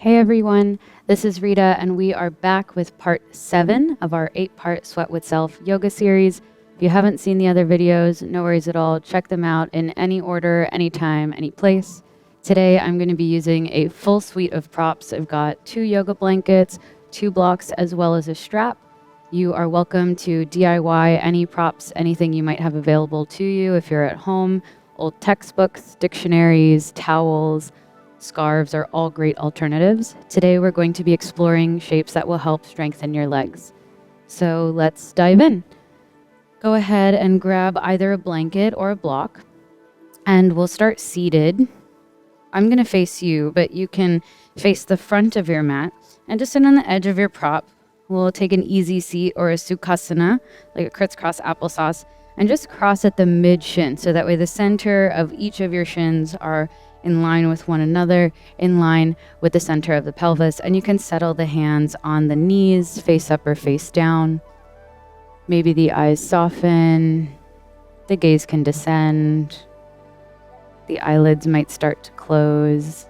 Hey everyone, this is Rita and we are back with part 7 of our 8-part Sweat with Self yoga series. If you haven't seen the other videos, no worries at all. Check them out in any order, anytime, any place. Today I'm going to be using a full suite of props. I've got 2 yoga blankets, 2 blocks, as well as a strap. You are welcome to DIY any props, anything you might have available to you if you're at home. Old textbooks, dictionaries, towels, scarves are all great alternatives. Today we're going to be exploring shapes that will help strengthen your legs. So let's dive in. Go ahead and grab either a blanket or a block, and we'll start seated. I'm going to face you, but you can face the front of your mat and just sit on the edge of your prop. We'll take an easy seat or a sukhasana, like a crisscross applesauce, and just cross at the mid shin. So that way the center of each of your shins are in line with one another, in line with the center of the pelvis. And you can settle the hands on the knees, face up or face down. Maybe the eyes soften, the gaze can descend, the eyelids might start to close.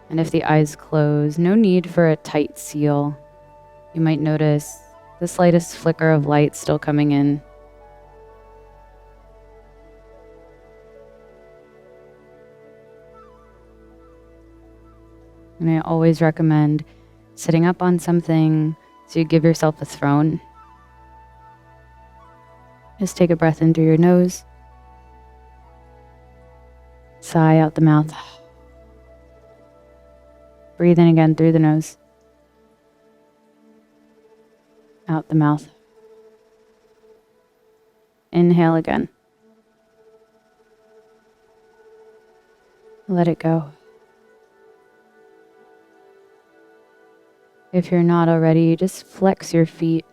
And if the eyes close, no need for a tight seal. You might notice the slightest flicker of light still coming in. And I always recommend sitting up on something so you give yourself a throne. Just take a breath in through your nose. Sigh out the mouth. Breathe in again through the nose. Out the mouth. Inhale again. Let it go. If you're not already, just flex your feet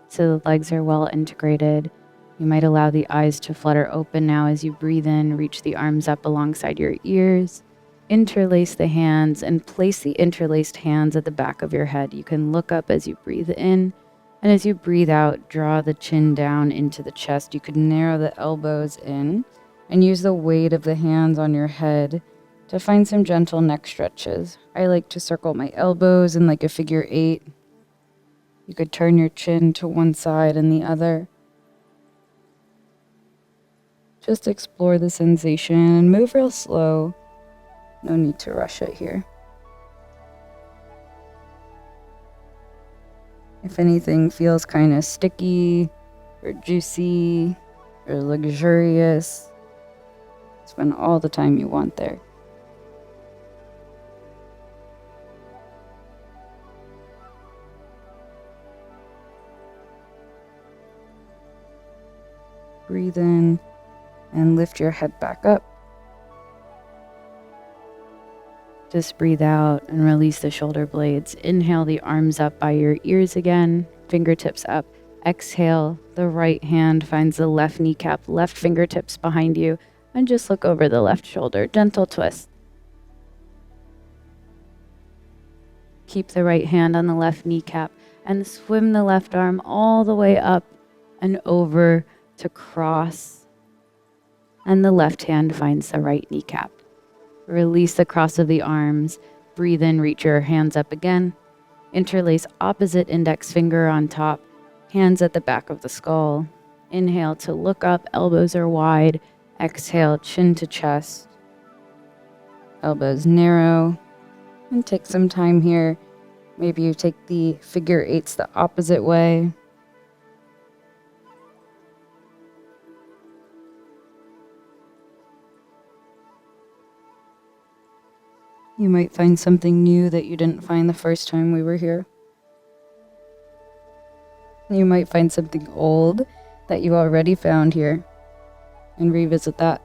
so the legs are well integrated. You might allow the eyes to flutter open now as you breathe in. Reach the arms up alongside your ears. Interlace the hands and place the interlaced hands at the back of your head. You can look up as you breathe in, and as you breathe out, draw the chin down into the chest. You could narrow the elbows in and use the weight of the hands on your head to find some gentle neck stretches. I like to circle my elbows in like a figure 8. You could turn your chin to one side and the other. Just explore the sensation and move real slow. No need to rush it here. If anything feels kind of sticky or juicy or luxurious, spend all the time you want there. Breathe in and lift your head back up. Just breathe out and release the shoulder blades. Inhale the arms up by your ears again, fingertips up. Exhale, the right hand finds the left kneecap, left fingertips behind you, and just look over the left shoulder. Gentle twist. Keep the right hand on the left kneecap and swim the left arm all the way up and over to cross. And the left hand finds the right kneecap. Release the cross of the arms. Breathe in, reach your hands up again. Interlace opposite index finger on top, hands at the back of the skull. Inhale to look up, elbows are wide. Exhale, chin to chest. Elbows narrow. And take some time here. Maybe you take the figure 8s the opposite way. You might find something new that you didn't find the first time we were here. You might find something old that you already found here and revisit that.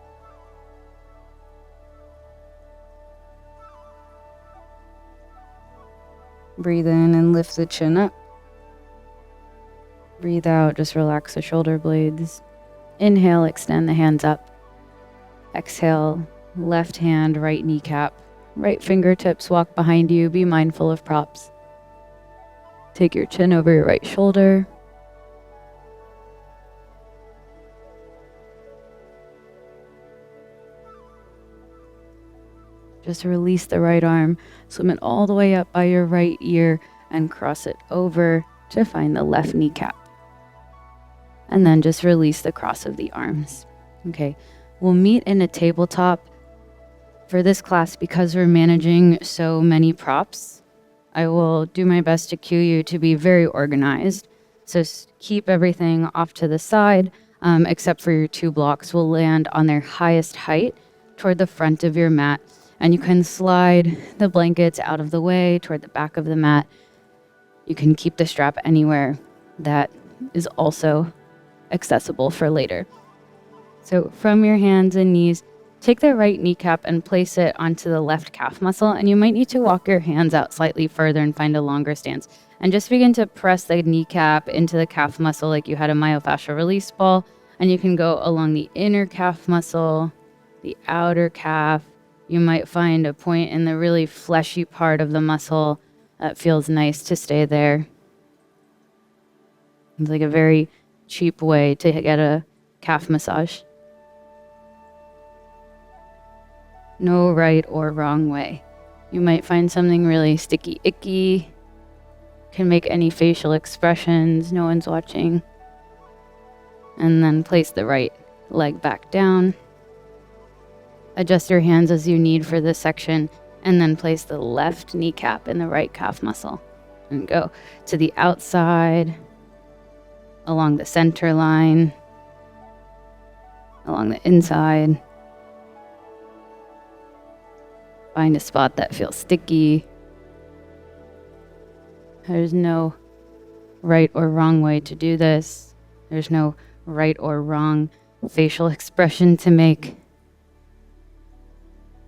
Breathe in and lift the chin up. Breathe out, just relax the shoulder blades. Inhale, extend the hands up. Exhale, left hand, right kneecap. Right fingertips walk behind you. Be mindful of props. Take your chin over your right shoulder. Just release the right arm, swim it all the way up by your right ear, and cross it over to find the left kneecap. And then just release the cross of the arms. Okay, we'll meet in a tabletop. For this class, because we're managing so many props, I will do my best to cue you to be very organized. So keep everything off to the side, except for your 2 blocks will land on their highest height toward the front of your mat. And you can slide the blankets out of the way toward the back of the mat. You can keep the strap anywhere that is also accessible for later. So from your hands and knees, take the right kneecap and place it onto the left calf muscle, and you might need to walk your hands out slightly further and find a longer stance. And just begin to press the kneecap into the calf muscle like you had a myofascial release ball, and you can go along the inner calf muscle, the outer calf. You might find a point in the really fleshy part of the muscle that feels nice to stay there. It's like a very cheap way to get a calf massage. No right or wrong way. You might find something really sticky, icky. Can make any facial expressions. No one's watching. And then place the right leg back down. Adjust your hands as you need for this section. And then place the left kneecap in the right calf muscle. And go to the outside, along the center line, along the inside. Find a spot that feels sticky. There's no right or wrong way to do this. There's no right or wrong facial expression to make.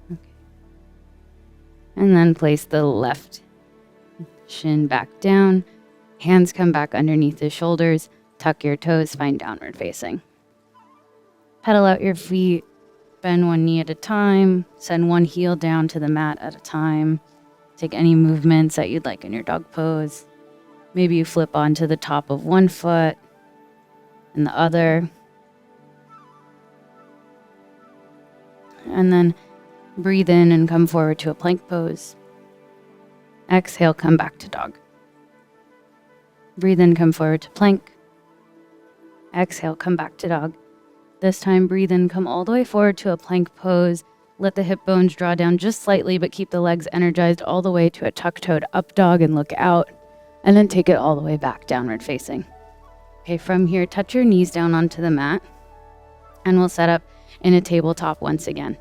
Okay. And then place the left shin back down. Hands come back underneath the shoulders. Tuck your toes, find downward facing. Pedal out your feet. Bend one knee at a time. Send one heel down to the mat at a time. Take any movements that you'd like in your dog pose. Maybe you flip onto the top of one foot and the other. And then breathe in and come forward to a plank pose. Exhale, come back to dog. Breathe in, come forward to plank. Exhale, come back to dog. This time, breathe in, come all the way forward to a plank pose. Let the hip bones draw down just slightly, but keep the legs energized all the way to a tuck-toed up dog and look out. And then take it all the way back, downward facing. Okay, from here, touch your knees down onto the mat. And we'll set up in a tabletop once again.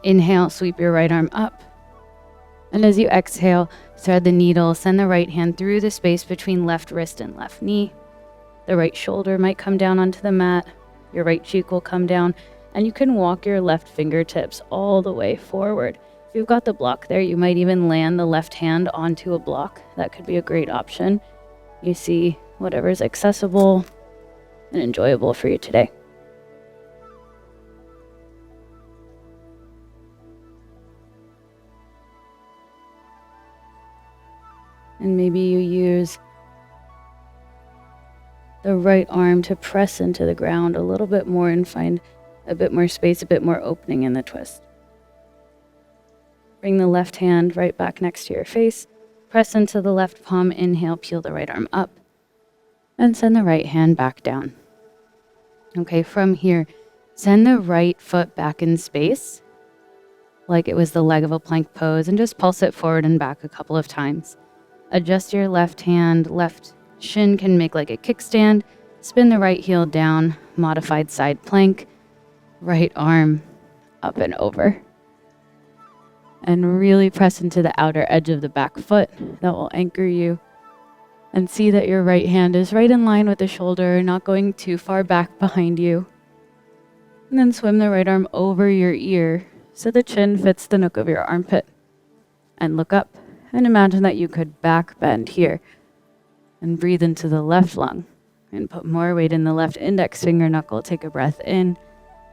Inhale, sweep your right arm up. And as you exhale, thread the needle, send the right hand through the space between left wrist and left knee. The right shoulder might come down onto the mat. Your right cheek will come down, and you can walk your left fingertips all the way forward. If you've got the block there, you might even land the left hand onto a block. That could be a great option. You see whatever's accessible and enjoyable for you today. And maybe you use the right arm to press into the ground a little bit more and find a bit more space, a bit more opening in the twist. Bring the left hand right back next to your face. Press into the left palm. Inhale, peel the right arm up. And send the right hand back down. Okay, from here, send the right foot back in space, like it was the leg of a plank pose, and just pulse it forward and back a couple of times. Adjust your left hand. Left shin can make like a kickstand. Spin the right heel down, modified side plank. Right arm up and over. And really press into the outer edge of the back foot. That will anchor you. And see that your right hand is right in line with the shoulder, not going too far back behind you. And then swim the right arm over your ear so the chin fits the nook of your armpit. And look up and imagine that you could back bend here. And breathe into the left lung. And put more weight in the left index finger knuckle. Take a breath in.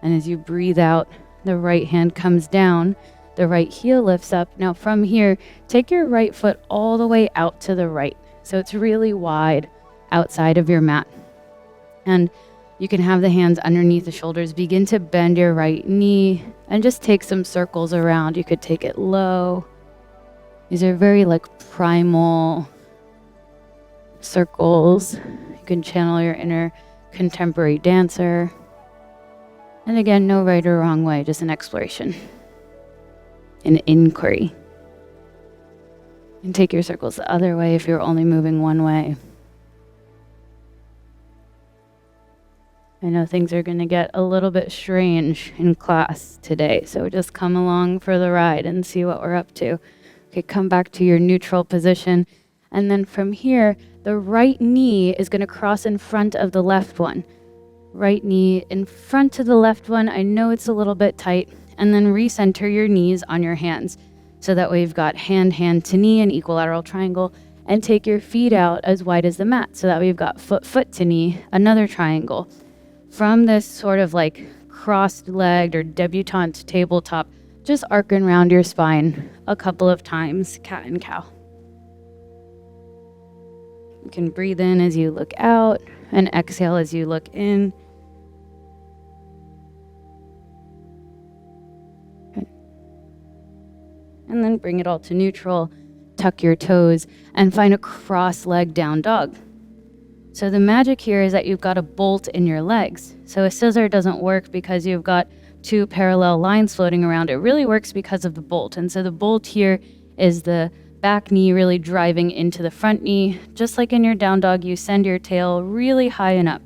And as you breathe out, the right hand comes down. The right heel lifts up. Now from here, take your right foot all the way out to the right. So it's really wide outside of your mat. And You can have the hands underneath the shoulders. Begin to bend your right knee and just take some circles around. You could take it low. These are very like primal circles. You can channel your inner contemporary dancer. And again, no right or wrong way, just an exploration, an inquiry. You can take your circles the other way if you're only moving one way. I know things are going to get a little bit strange in class today, so just come along for the ride and see what we're up to. Okay, come back to your neutral position. And then from here, the right knee is going to cross in front of the left one. Right knee in front of the left one. I know it's a little bit tight. And then recenter your knees on your hands. So that way you've got hand to knee, an equilateral triangle. And take your feet out as wide as the mat. So that way you've got foot to knee, another triangle. From this sort of like crossed-legged or debutante tabletop, just arcing around your spine a couple of times, cat and cow. You can breathe in as you look out and exhale as you look in. Good. And then bring it all to neutral, tuck your toes, and find a cross-legged down dog. So the magic here is that you've got a bolt in your legs. So a scissor doesn't work because you've got two parallel lines floating around. It really works because of the bolt. And so the bolt here is the back knee really driving into the front knee. Just like in your down dog, you send your tail really high and up.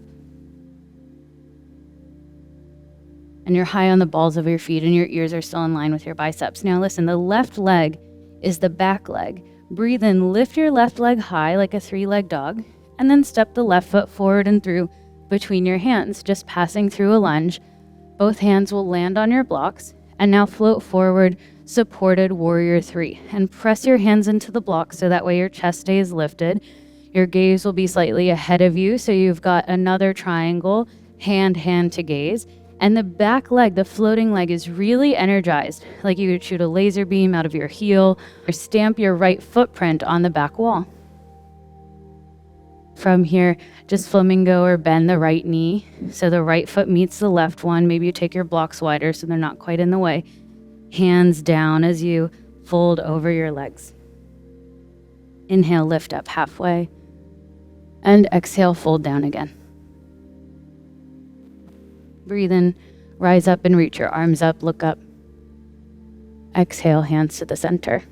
And you're high on the balls of your feet and your ears are still in line with your biceps. Now listen, the left leg is the back leg. Breathe in, lift your left leg high like a 3-legged dog. And then step the left foot forward and through between your hands, just passing through a lunge. Both hands will land on your blocks. And now float forward, supported warrior 3. And press your hands into the blocks so that way your chest stays lifted. Your gaze will be slightly ahead of you, so you've got another triangle, hand to gaze. And the back leg, the floating leg, is really energized, like you could shoot a laser beam out of your heel or stamp your right footprint on the back wall. From here, just flamingo or bend the right knee. So the right foot meets the left one. Maybe you take your blocks wider so they're not quite in the way. Hands down as you fold over your legs. Inhale, lift up halfway. And exhale, fold down again. Breathe in, rise up and reach your arms up, look up. Exhale, hands to the center.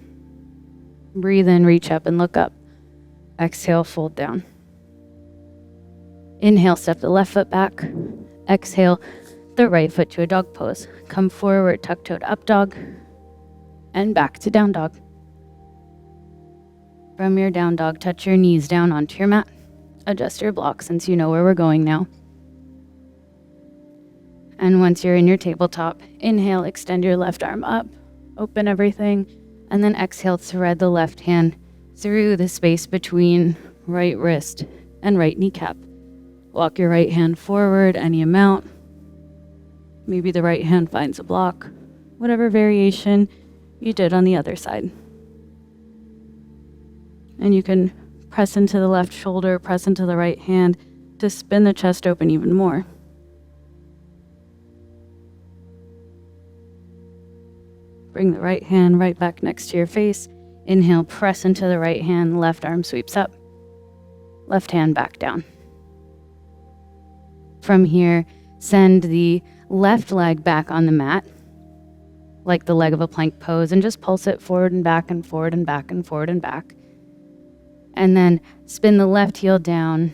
Breathe in, reach up and look up. Exhale, fold down. Inhale, step the left foot back. Exhale, the right foot to a dog pose. Come forward, tuck-toed up dog. And back to down dog. From your down dog, touch your knees down onto your mat. Adjust your block since you know where we're going now. And once you're in your tabletop, inhale, extend your left arm up. Open everything. And then exhale, thread the left hand through the space between right wrist and right kneecap. Walk your right hand forward any amount. Maybe the right hand finds a block. Whatever variation you did on the other side. And you can press into the left shoulder, press into the right hand to spin the chest open even more. Bring the right hand right back next to your face. Inhale, press into the right hand, left arm sweeps up. Left hand back down. From here, send the left leg back on the mat, like the leg of a plank pose, and just pulse it forward and back and forward and back and forward and back. And then spin the left heel down,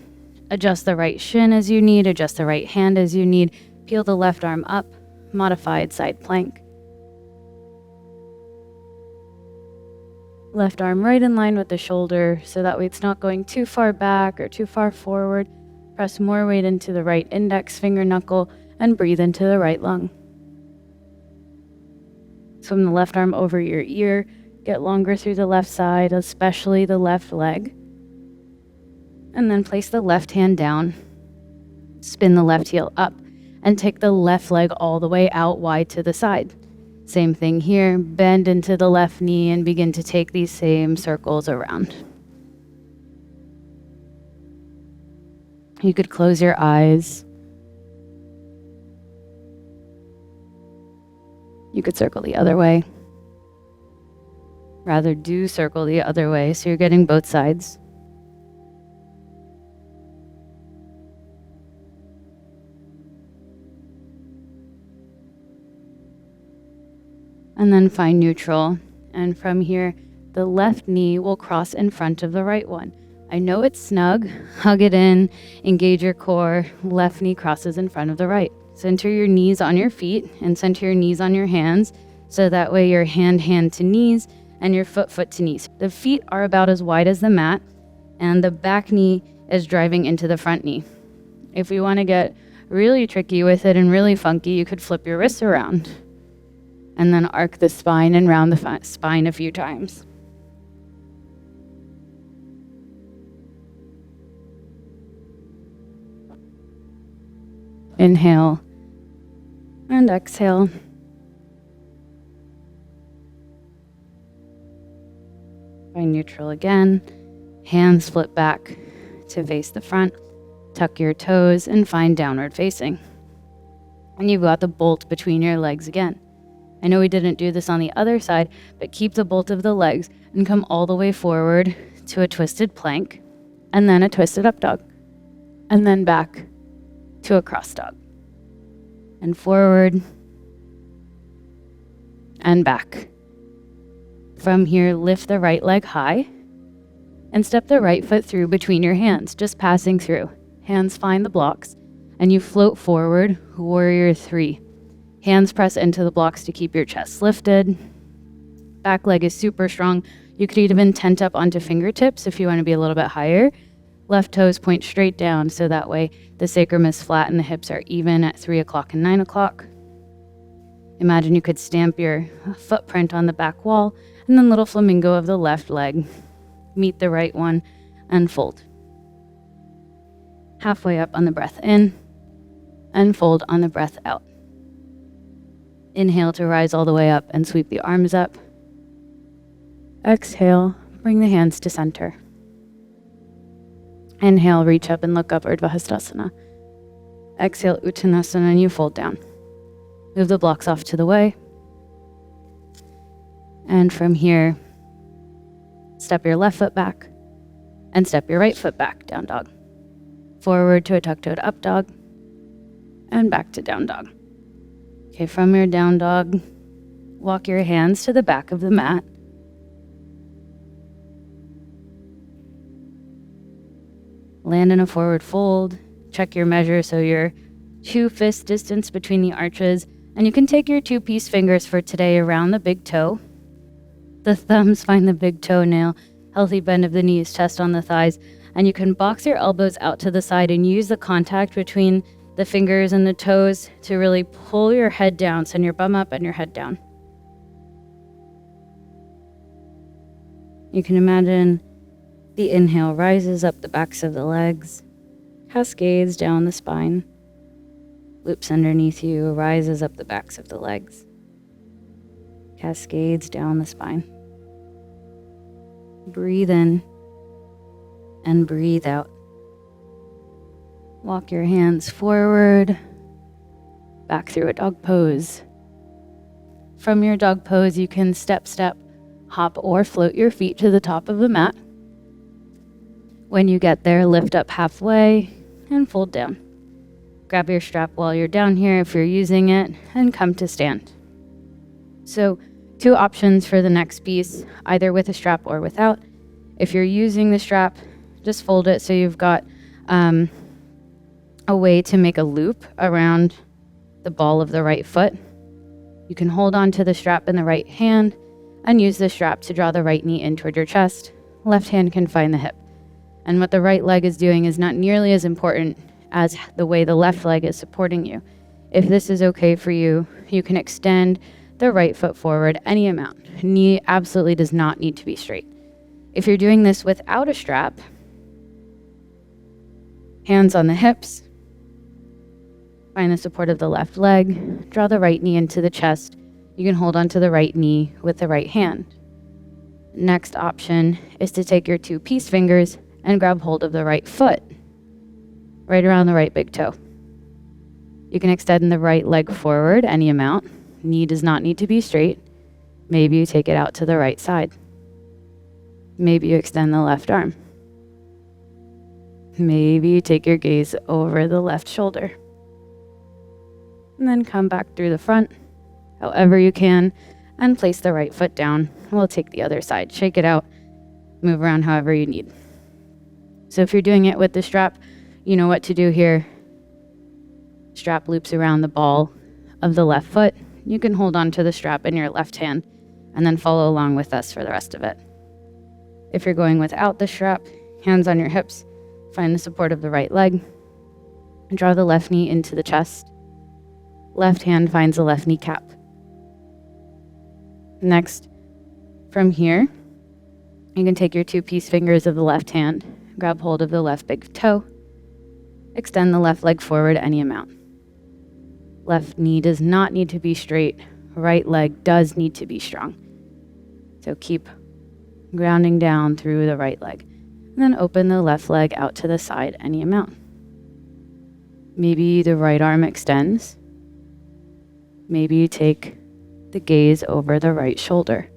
adjust the right shin as you need, adjust the right hand as you need, peel the left arm up, modified side plank. Left arm right in line with the shoulder, so that way it's not going too far back or too far forward. Press more weight into the right index finger knuckle and breathe into the right lung. Swim the left arm over your ear. Get longer through the left side, especially the left leg. And then place the left hand down. Spin the left heel up and take the left leg all the way out wide to the side. Same thing here. Bend into the left knee and begin to take these same circles around. You could close your eyes You could circle the other way. Rather, do circle the other way so you're getting both sides. And then find neutral. And from here, the left knee will cross in front of the right one. I know it's snug. Hug it in, engage your core. Left knee crosses in front of the right. Center your knees on your feet and center your knees on your hands. So that way your hand to knees and your foot to knees. The feet are about as wide as the mat and the back knee is driving into the front knee. If we want to get really tricky with it and really funky, you could flip your wrists around and then arc the spine and round the spine a few times. Inhale and exhale. Find neutral again. Hands flip back to face the front. Tuck your toes and find downward facing. And you've got the bolt between your legs again. I know we didn't do this on the other side, but keep the bolt of the legs and come all the way forward to a twisted plank, and then a twisted up dog, and then back to a cross dog, and forward, and back. From here, lift the right leg high, and step the right foot through between your hands, just passing through. Hands find the blocks, and you float forward, warrior 3. Hands press into the blocks to keep your chest lifted. Back leg is super strong. You could even tent up onto fingertips if you want to be a little bit higher. Left toes point straight down, so that way the sacrum is flat and the hips are even at 3 o'clock and 9 o'clock. Imagine you could stamp your footprint on the back wall, and then little flamingo of the left leg. Meet the right one and fold. Halfway up on the breath in, and fold on the breath out. Inhale to rise all the way up and sweep the arms up. Exhale, bring the hands to center. Inhale, reach up and look up, Urdhva Hastasana. Exhale, Uttanasana, and you fold down. Move the blocks off to the way. And from here, step your left foot back and step your right foot back, down dog. Forward to a tuck-toed up dog and back to down dog. Okay, from your down dog, walk your hands to the back of the mat. Land in a forward fold. Check your measure so you're 2 fist distance between the arches. And you can take your 2-piece fingers for today around the big toe. The thumbs find the big toenail. Healthy bend of the knees, chest on the thighs. And you can box your elbows out to the side and use the contact between the fingers and the toes to really pull your head down. Send your bum up and your head down. You can imagine the inhale rises up the backs of the legs, cascades down the spine, loops underneath you, rises up the backs of the legs, cascades down the spine. Breathe in and breathe out. Walk your hands forward, back through a dog pose. From your dog pose, you can step, hop, or float your feet to the top of the mat. When you get there, lift up halfway and fold down. Grab your strap while you're down here if you're using it, and come to stand. So 2 options for the next piece, either with a strap or without. If you're using the strap, just fold it so you've got a way to make a loop around the ball of the right foot. You can hold on to the strap in the right hand and use the strap to draw the right knee in toward your chest. Left hand can find the hip. And what the right leg is doing is not nearly as important as the way the left leg is supporting you. If this is okay for you, you can extend the right foot forward any amount. Knee absolutely does not need to be straight. If you're doing this without a strap, hands on the hips, find the support of the left leg, draw the right knee into the chest. You can hold onto the right knee with the right hand. Next option is to take your 2-piece fingers and grab hold of the right foot, right around the right big toe. You can extend the right leg forward any amount, Knee does not need to be straight. Maybe you take it out to the right side. Maybe you extend the left arm. Maybe you take your gaze over the left shoulder. And then come back through the front, however you can, and place the right foot down. We'll take the other side, shake it out, move around however you need. So if you're doing it with the strap, you know what to do here. Strap loops around the ball of the left foot. You can hold on to the strap in your left hand and then follow along with us for the rest of it. If you're going without the strap, hands on your hips, find the support of the right leg, and draw the left knee into the chest. Left hand finds the left kneecap. Next, from here, you can take your 2 peace fingers of the left hand, grab hold of the left big toe, extend the left leg forward any amount. Left knee does not need to be straight. Right leg does need to be strong. So keep grounding down through the right leg. And then open the left leg out to the side any amount. Maybe the right arm extends. Maybe you take the gaze over the right shoulder.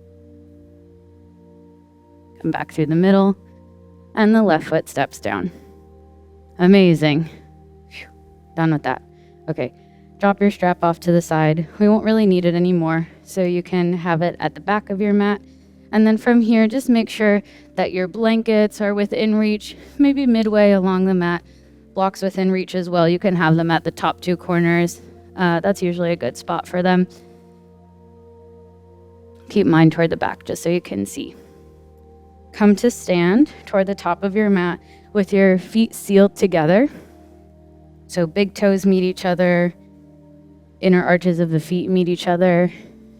Come back through the middle, and the left foot steps down. Amazing. Phew. Done with that. Okay, drop your strap off to the side. We won't really need it anymore, so you can have it at the back of your mat. And then from here, just make sure that your blankets are within reach, maybe midway along the mat. Blocks within reach as well. You can have them at the top 2 corners. That's usually a good spot for them. Keep mine toward the back just so you can see. Come to stand toward the top of your mat with your feet sealed together. So big toes meet each other, inner arches of the feet meet each other,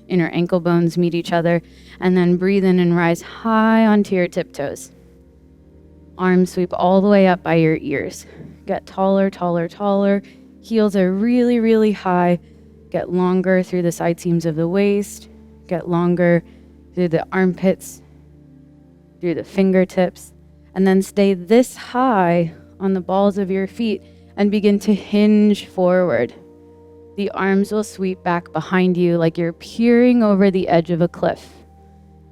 inner ankle bones meet each other, and then breathe in and rise high onto your tiptoes. Arms sweep all the way up by your ears. Get taller, taller, taller. Heels are really, really high. Get longer through the side seams of the waist. Get longer through the armpits, through the fingertips, and then stay this high on the balls of your feet and begin to hinge forward. The arms will sweep back behind you like you're peering over the edge of a cliff.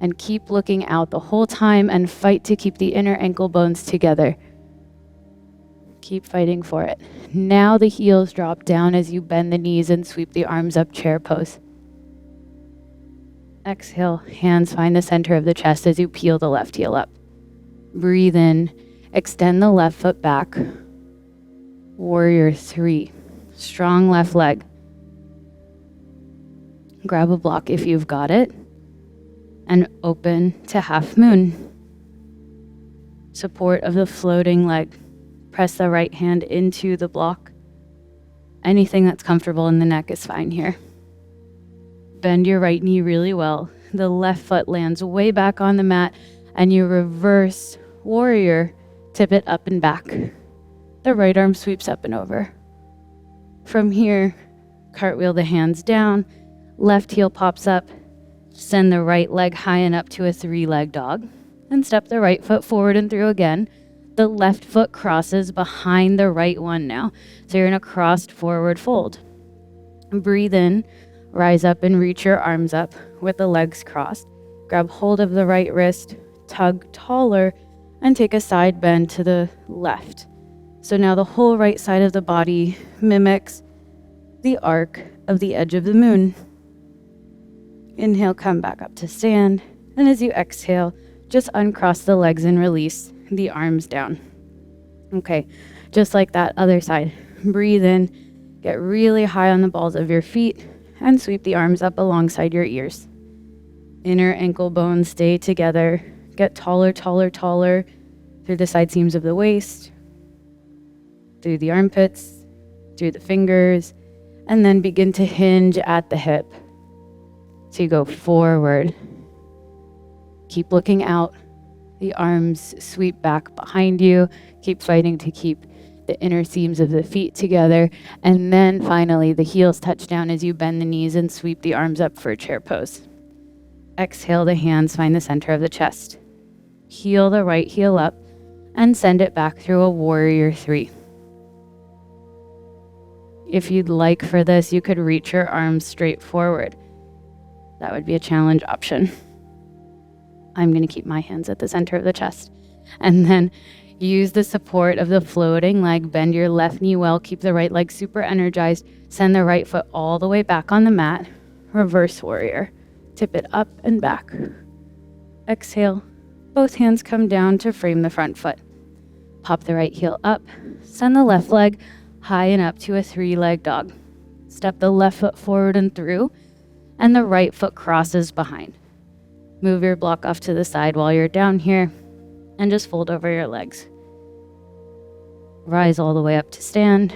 And keep looking out the whole time and fight to keep the inner ankle bones together. Keep fighting for it. Now the heels drop down as you bend the knees and sweep the arms up, chair pose. Exhale, hands find the center of the chest as you peel the left heel up. Breathe in, extend the left foot back. Warrior 3, strong left leg. Grab a block if you've got it, and open to half moon. Support of the floating leg. Press the right hand into the block. Anything that's comfortable in the neck is fine here. Bend your right knee really well. The left foot lands way back on the mat, and you reverse warrior, tip it up and back. The right arm sweeps up and over. From here, cartwheel the hands down, left heel pops up, send the right leg high and up to a 3-leg dog, and step the right foot forward and through again. The left foot crosses behind the right one now. So you're in a crossed forward fold. Breathe in, rise up and reach your arms up with the legs crossed. Grab hold of the right wrist, tug taller, and take a side bend to the left. So now the whole right side of the body mimics the arc of the edge of the moon. Inhale, come back up to stand. And as you exhale, just uncross the legs and release the arms down. Okay, just like that other side. Breathe in, get really high on the balls of your feet, and sweep the arms up alongside your ears. Inner ankle bones stay together. Get taller, taller, taller through the side seams of the waist, through the armpits, through the fingers, and then begin to hinge at the hip. So you go forward. Keep looking out. The arms sweep back behind you. Keep fighting to keep the inner seams of the feet together. And then finally, the heels touch down as you bend the knees and sweep the arms up for a chair pose. Exhale, the hands find the center of the chest. Heel the right heel up and send it back through a warrior 3. If you'd like for this, you could reach your arms straight forward. That would be a challenge option. I'm going to keep my hands at the center of the chest. And then use the support of the floating leg. Bend your left knee well. Keep the right leg super energized. Send the right foot all the way back on the mat. Reverse warrior. Tip it up and back. Exhale. Both hands come down to frame the front foot. Pop the right heel up. Send the left leg high and up to a 3-leg dog. Step the left foot forward and through, and the right foot crosses behind. Move your block off to the side while you're down here, and just fold over your legs. Rise all the way up to stand.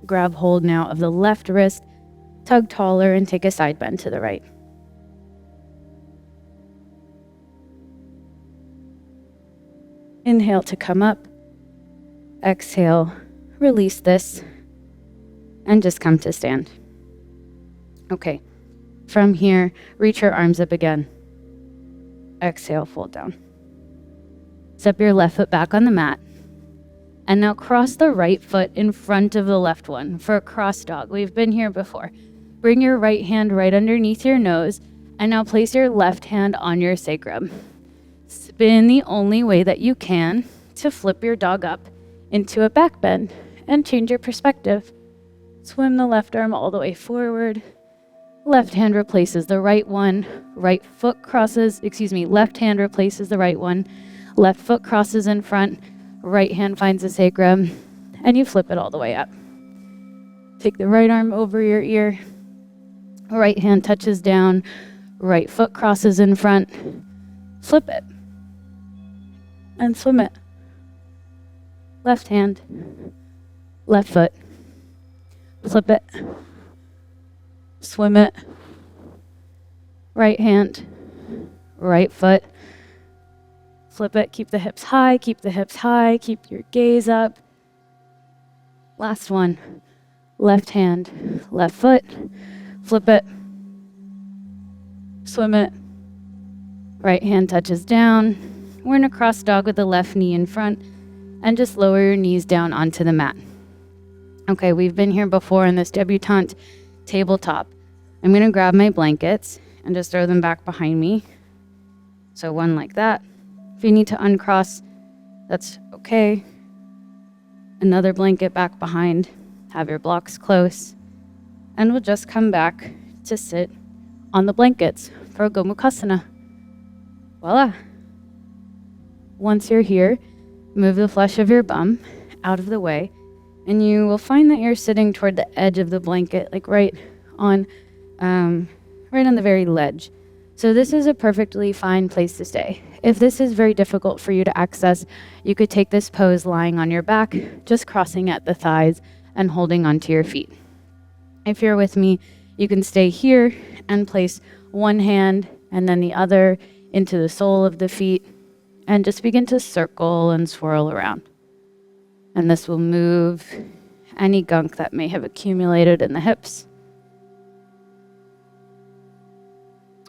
Grab hold now of the left wrist, tug taller, and take a side bend to the right. Inhale to come up. Exhale, release this, and just come to stand. Okay, from here, reach your arms up again. Exhale, fold down. Step your left foot back on the mat. And now cross the right foot in front of the left one for a cross dog. We've been here before. Bring your right hand right underneath your nose, and now place your left hand on your sacrum. Spin the only way that you can to flip your dog up into a back bend and change your perspective. Swim the left arm all the way forward. Left hand replaces the right one. Left hand replaces the right one. Left foot crosses in front. Right hand finds the sacrum, and you flip it all the way up. Take the right arm over your ear. Right hand touches down. Right foot crosses in front. Flip it. And swim it. Left hand. Left foot. Flip it. Swim it. Right hand. Right foot. Flip it. Keep the hips high. Keep the hips high. Keep your gaze up. Last one. Left hand. Left foot. Flip it. Swim it. Right hand touches down. We're in a cross dog with the left knee in front. And just lower your knees down onto the mat. Okay, we've been here before in this debutante tabletop. I'm going to grab my blankets and just throw them back behind me. So one like that. If you need to uncross, that's okay. Another blanket back behind. Have your blocks close. And we'll just come back to sit on the blankets for adhomukha. Voila. Once you're here, move the flesh of your bum out of the way, and you will find that you're sitting toward the edge of the blanket, like right on the very ledge. So this is a perfectly fine place to stay. If this is very difficult for you to access, you could take this pose lying on your back, just crossing at the thighs and holding onto your feet. If you're with me, you can stay here and place one hand and then the other into the sole of the feet, and just begin to circle and swirl around. And this will move any gunk that may have accumulated in the hips.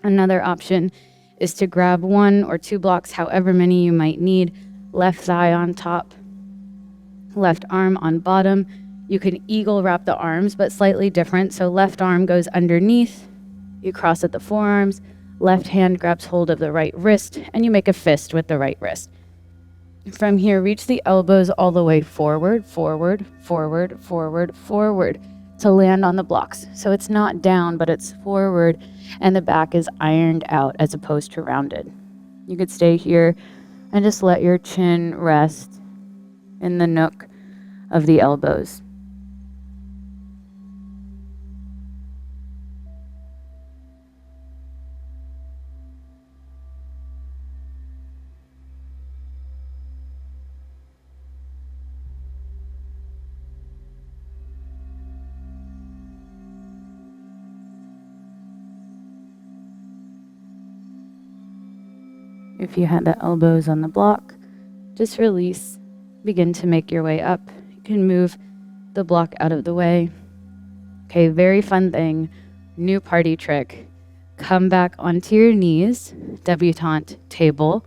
Another option is to grab 1 or 2 blocks, however many you might need. Left thigh on top, left arm on bottom. You can eagle wrap the arms, but slightly different. So left arm goes underneath, you cross at the forearms, left hand grabs hold of the right wrist, and you make a fist with the right wrist. From here, reach the elbows all the way forward, forward, forward, forward, forward to land on the blocks. So it's not down, but it's forward, and the back is ironed out as opposed to rounded. You could stay here and just let your chin rest in the nook of the elbows. If you had the elbows on the block, just release. Begin to make your way up. You can move the block out of the way. Okay, very fun thing. New party trick. Come back onto your knees, debutante table,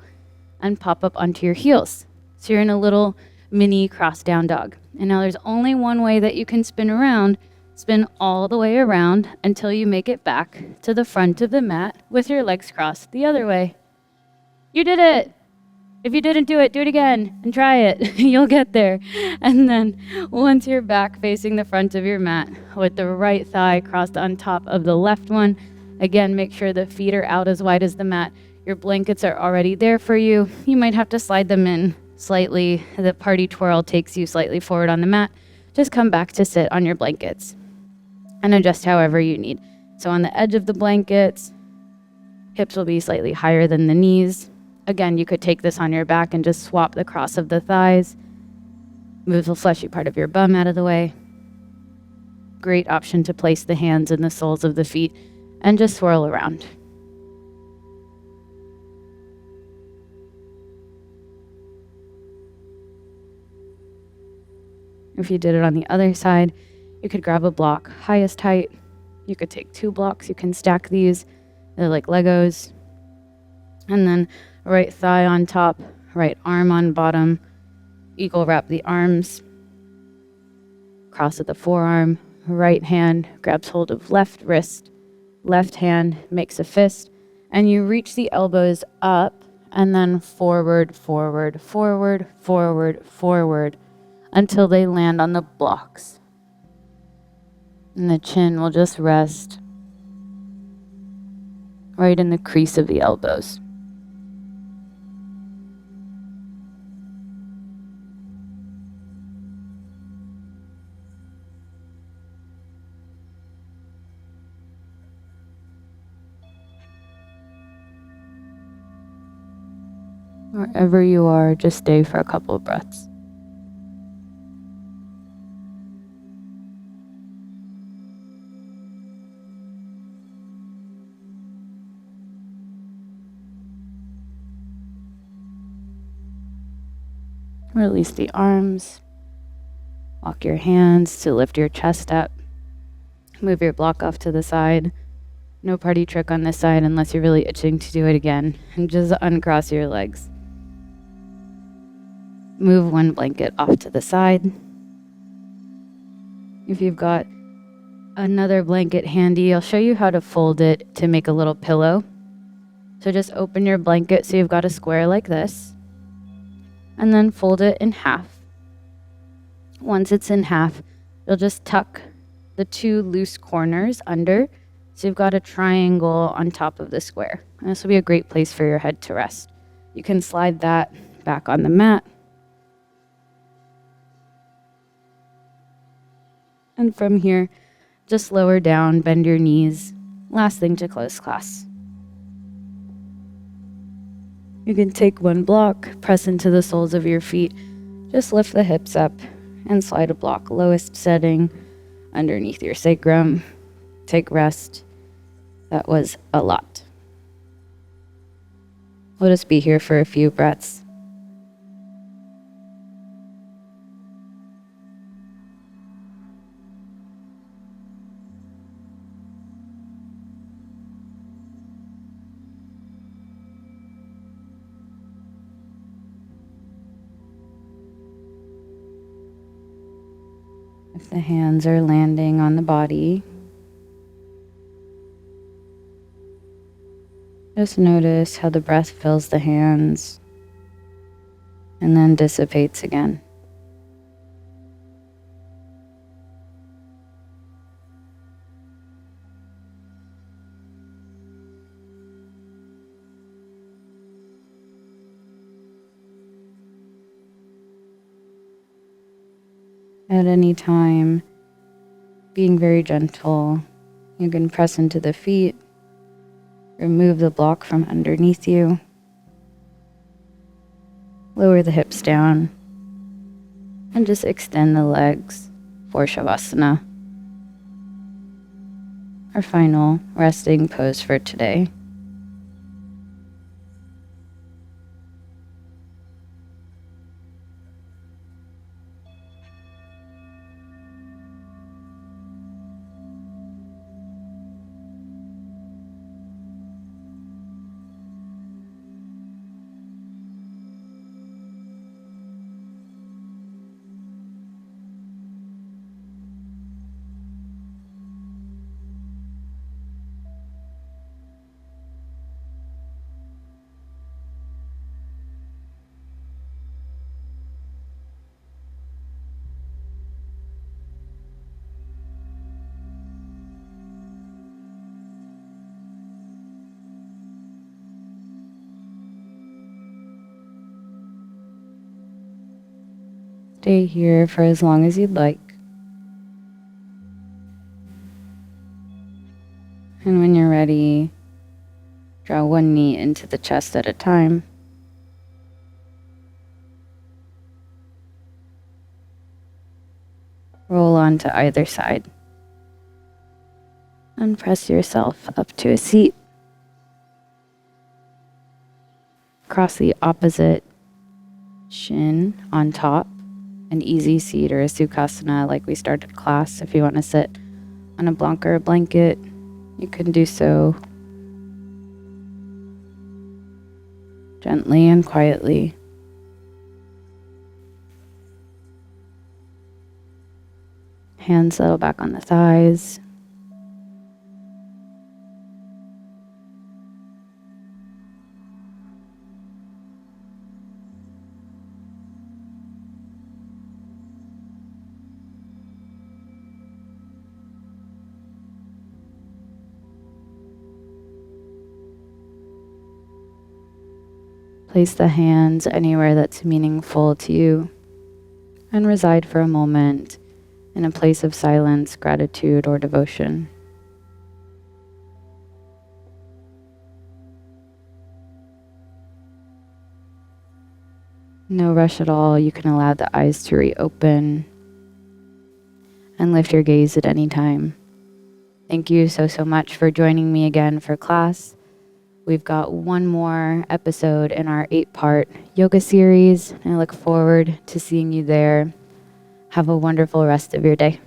and pop up onto your heels. So you're in a little mini cross down dog. And now there's only one way that you can spin around Spin all the way around until you make it back to the front of the mat with your legs crossed the other way. You did it! If you didn't do it again and try it. You'll get there. And then once you're back facing the front of your mat with the right thigh crossed on top of the left one, again, make sure the feet are out as wide as the mat. Your blankets are already there for you. You might have to slide them in slightly. The party twirl takes you slightly forward on the mat. Just come back to sit on your blankets and adjust however you need. So on the edge of the blankets, hips will be slightly higher than the knees. Again, you could take this on your back and just swap the cross of the thighs. Move the fleshy part of your bum out of the way. Great option to place the hands in the soles of the feet and just swirl around. If you did it on the other side, you could grab a block, highest height. You could take 2 blocks. You can stack these. They're like Legos. And then right thigh on top, right arm on bottom. Eagle wrap the arms. Cross at the forearm. Right hand grabs hold of left wrist. Left hand makes a fist. And you reach the elbows up and then forward, forward, forward, forward, forward until they land on the blocks. And the chin will just rest right in the crease of the elbows. Wherever you are, just stay for a couple of breaths. Release the arms. Walk your hands to lift your chest up. Move your block off to the side. No party trick on this side unless you're really itching to do it again. And just uncross your legs. Move one blanket off to the side. If you've got another blanket handy, I'll show you how to fold it to make a little pillow. So just open your blanket so you've got a square like this. And then fold it in half. Once it's in half, you'll just tuck the 2 loose corners under. So you've got a triangle on top of the square. And this will be a great place for your head to rest. You can slide that back on the mat. And from here, just lower down, bend your knees. Last thing to close class. You can take one block, press into the soles of your feet, just lift the hips up and slide a block, lowest setting underneath your sacrum. Take rest. That was a lot. We'll just be here for a few breaths. If the hands are landing on the body, just notice how the breath fills the hands and then dissipates again. At any time, being very gentle, you can press into the feet, remove the block from underneath you, lower the hips down, and just extend the legs for Shavasana, our final resting pose for today. Stay here for as long as you'd like. And when you're ready, draw one knee into the chest at a time. Roll onto either side. And press yourself up to a seat. Cross the opposite shin on top. An easy seat or a sukhasana like we started class. If you want to sit on a block or a blanket, you can do so gently and quietly. Hands settle back on the thighs. Place the hands anywhere that's meaningful to you and reside for a moment in a place of silence, gratitude, or devotion. No rush at all. You can allow the eyes to reopen and lift your gaze at any time. Thank you so much for joining me again for class. We've got one more episode in our 8-part yoga series, and I look forward to seeing you there. Have a wonderful rest of your day.